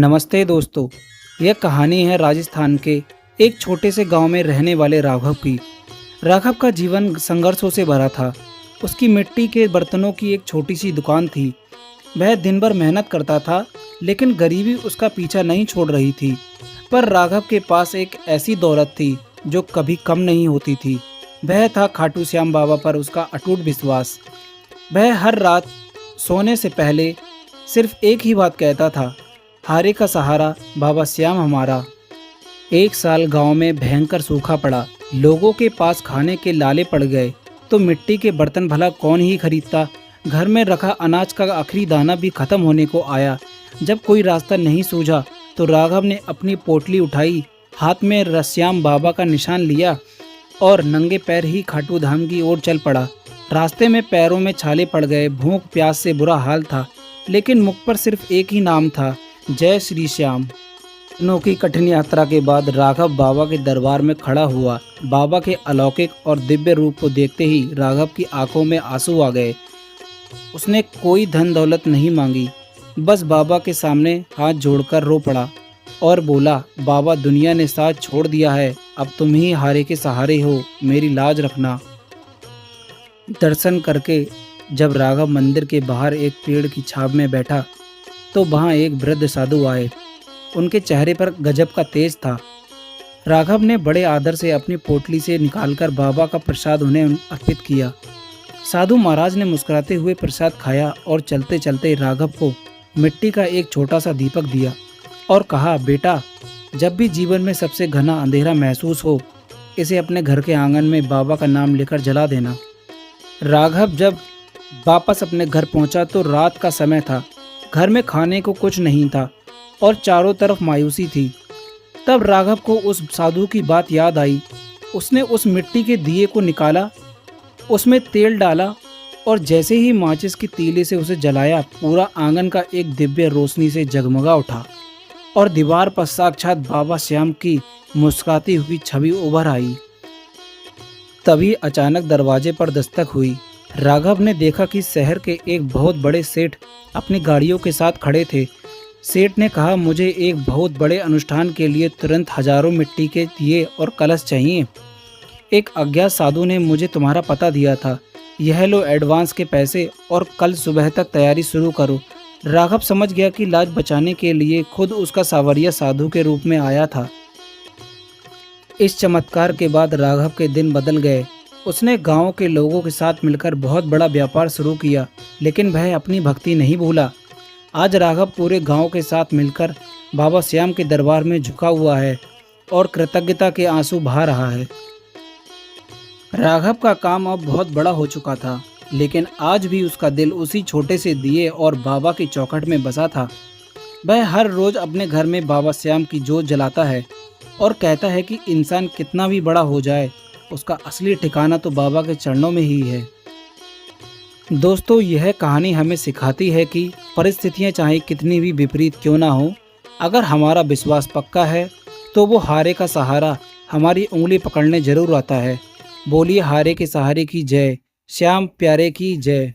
नमस्ते दोस्तों। यह कहानी है राजस्थान के एक छोटे से गांव में रहने वाले राघव की। राघव का जीवन संघर्षों से भरा था। उसकी मिट्टी के बर्तनों की एक छोटी सी दुकान थी। वह दिन भर मेहनत करता था, लेकिन गरीबी उसका पीछा नहीं छोड़ रही थी। पर राघव के पास एक ऐसी दौलत थी जो कभी कम नहीं होती थी। वह था खाटू श्याम बाबा पर उसका अटूट विश्वास। वह हर रात सोने से पहले सिर्फ एक ही बात कहता था, हारे का सहारा बाबा श्याम हमारा। एक साल गांव में भयंकर सूखा पड़ा। लोगों के पास खाने के लाले पड़ गए तो मिट्टी के बर्तन भला कौन ही खरीदता। घर में रखा अनाज का आखिरी दाना भी खत्म होने को आया। जब कोई रास्ता नहीं सूझा तो राघव ने अपनी पोटली उठाई, हाथ में रश्याम बाबा का निशान लिया और नंगे पैर ही खाटू धाम की ओर चल पड़ा। रास्ते में पैरों में छाले पड़ गए। भूख प्यास से बुरा हाल था, लेकिन मुख पर सिर्फ एक ही नाम था, जय श्री श्याम। दिनों की कठिन यात्रा के बाद राघव बाबा के दरबार में खड़ा हुआ। बाबा के अलौकिक और दिव्य रूप को देखते ही राघव की आंखों में आंसू आ गए। उसने कोई धन दौलत नहीं मांगी, बस बाबा के सामने हाथ जोड़कर रो पड़ा और बोला, बाबा दुनिया ने साथ छोड़ दिया है, अब तुम ही हारे के सहारे हो, मेरी लाज रखना। दर्शन करके जब राघव मंदिर के बाहर एक पेड़ की छाव में बैठा तो वहाँ एक वृद्ध साधु आए। उनके चेहरे पर गजब का तेज था। राघव ने बड़े आदर से अपनी पोटली से निकालकर बाबा का प्रसाद उन्हें अर्पित किया। साधु महाराज ने मुस्कुराते हुए प्रसाद खाया और चलते चलते राघव को मिट्टी का एक छोटा सा दीपक दिया और कहा, बेटा, जब भी जीवन में सबसे घना अंधेरा महसूस हो, इसे अपने घर के आंगन में बाबा का नाम लेकर जला देना। राघव जब वापस अपने घर पहुंचा तो रात का समय था। घर में खाने को कुछ नहीं था और चारों तरफ मायूसी थी। तब राघव को उस साधु की बात याद आई। उसने उस मिट्टी के दिए को निकाला, उसमें तेल डाला और जैसे ही माचिस की तीली से उसे जलाया, पूरा आंगन का एक दिव्य रोशनी से जगमगा उठा और दीवार पर साक्षात बाबा श्याम की मुस्कुराती हुई छवि उभर आई। तभी अचानक दरवाजे पर दस्तक हुई। राघव ने देखा कि शहर के एक बहुत बड़े सेठ अपनी गाड़ियों के साथ खड़े थे। सेठ ने कहा, मुझे एक बहुत बड़े अनुष्ठान के लिए तुरंत हजारों मिट्टी के दिए और कलश चाहिए। एक अज्ञात साधु ने मुझे तुम्हारा पता दिया था, यह लो एडवांस के पैसे और कल सुबह तक तैयारी शुरू करो। राघव समझ गया कि लाज बचाने के लिए खुद उसका सावरिया साधु के रूप में आया था। इस चमत्कार के बाद राघव के दिन बदल गए। उसने गांव के लोगों के साथ मिलकर बहुत बड़ा व्यापार शुरू किया, लेकिन वह अपनी भक्ति नहीं भूला। आज राघव पूरे गांव के साथ मिलकर बाबा श्याम के दरबार में झुका हुआ है और कृतज्ञता के आंसू बहा रहा है। राघव का काम अब बहुत बड़ा हो चुका था, लेकिन आज भी उसका दिल उसी छोटे से दिए और बाबा की चौखट में बसा था। वह हर रोज अपने घर में बाबा श्याम की जोत जलाता है और कहता है कि इंसान कितना भी बड़ा हो जाए, उसका असली ठिकाना तो बाबा के चरणों में ही है। दोस्तों, यह कहानी हमें सिखाती है कि परिस्थितियां चाहे कितनी भी विपरीत क्यों ना हो, अगर हमारा विश्वास पक्का है तो वो हारे का सहारा हमारी उंगली पकड़ने जरूर आता है। बोलिए हारे के सहारे की जय, श्याम प्यारे की जय।